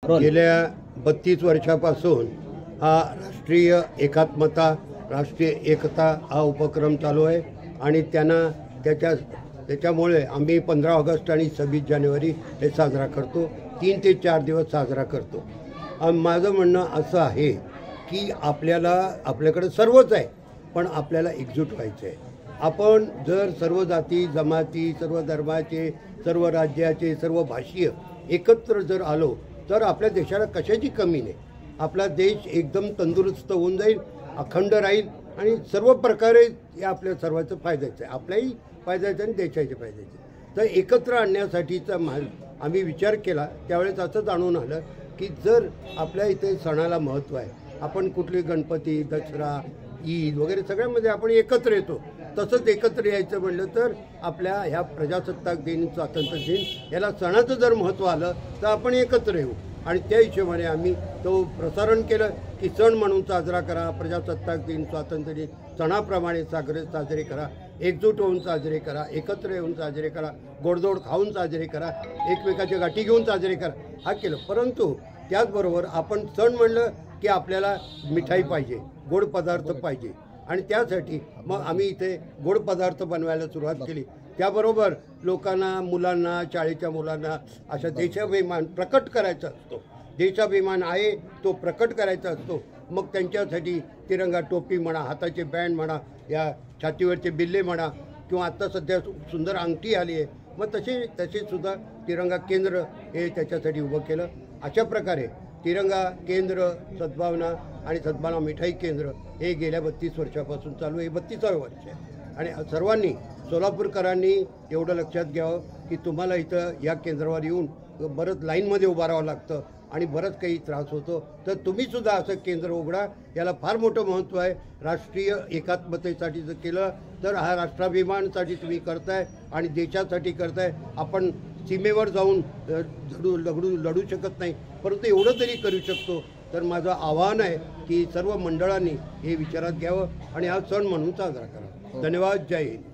गेल्या 32 वर्षापासून हा राष्ट्रीय एकात्मता, राष्ट्रीय एकता हा उपक्रम चालू आहे आणि त्याच्यामुळे आम्ही 15 ऑगस्ट आणि 26 जानेवारी हे साजरा करतो. 3 ते 4 दिवस साजरा करतो. माझं म्हणणं असं आहे की आपल्याकडे सर्वच आहे, पण आपल्याला एकजूट व्हायचं आहे. आपण जर सर्व जाती जमाती, सर्व धर्माचे, सर्व राज्याचे, सर्व भाषीय एकत्र जर आलो तर आपल्या देशाला कशाची कमी नाही. आपला देश एकदम तंदुरुस्त होऊन जाईल, अखंड राहील आणि सर्व प्रकारे या आपल्या सर्वांचं फायद्याचं आहे. आपल्याही फायद्याचं आणि देशाचे फायद्याचे. तर एकत्र आणण्यासाठीचा आम्ही विचार केला. त्यावेळेस असं जाणून आलं की जर आपल्या इथे सणाला महत्त्व आहे, आपण कुठले गणपती, दसरा, ईद वगैरे सगळ्यामध्ये आपण एकत्र येतो. तसंच एकत्र यायचं म्हणलं तर आपल्या ह्या प्रजासत्ताक दिन, स्वातंत्र्य दिन याला सणाचं जर महत्त्व आलं तर आपण एकत्र येऊ. आणि त्या हिशोबाने आम्ही तो प्रसारण केलं की सण म्हणून साजरा करा, प्रजासत्ताक दिन, स्वातंत्र्य दिन सणाप्रमाणे साजरे करा, एकजूट होऊन साजरे करा, एकत्र येऊन साजरे करा, गोडधोड खाऊन साजरे करा, एकमेकाच्या गाठी घेऊन साजरे करा, हा केलं. परंतु त्याचबरोबर आपण सण म्हणलं की आपल्याला मिठाई पाहिजे, गोड पदार्थ पाहिजे आणि त्यासाठी मग आम्ही इथे गोड पदार्थ बनवायला सुरुवात केली. त्याबरोबर लोकांना, मुलांना, शाळेच्या मुलांना अशा देशाभिमान प्रकट करायचा असतो. देशाभिमान आहे तो प्रकट करायचा असतो. मग त्यांच्यासाठी तिरंगा टोपी म्हणा, हाताचे बँड म्हणा, या छातीवरचे बिल्ले म्हणा किंवा आत्ता सध्या सुंदर अंगठी आली आहे, मग तसे सुद्धा तिरंगा केंद्र हे त्याच्यासाठी उभं केलं. अशा प्रकारे तिरंगा केंद्र, सद्भावना आणि सद्भावना मिठाई केंद्र हे गेल्या 32 वर्षापासून चालू आहे. 32वे वर्ष आहे आणि सर्वांनी, सोलापूरकरांनी एवढं लक्षात घ्यावं की तुम्हाला इथं या केंद्रावर येऊन बरंच लाईनमध्ये उभं राहावं लागतं आणि बरंच काही त्रास होतो. तर तुम्हीसुद्धा असं केंद्र उघडा. याला फार मोठं महत्त्व आहे. राष्ट्रीय एकात्मतेसाठी जर केलं तर हा राष्ट्राभिमानासाठी तुम्ही करताय आणि देशासाठी करताय. आपण सीमेवर जाऊन लढू शकत नाही, परंतु एवढं तरी करू शकतो. तर माझं आव्हान आहे की सर्व मंडळांनी हे विचारात घ्यावं आणि हा सण म्हणून साजरा करा. धन्यवाद. जय हिंद.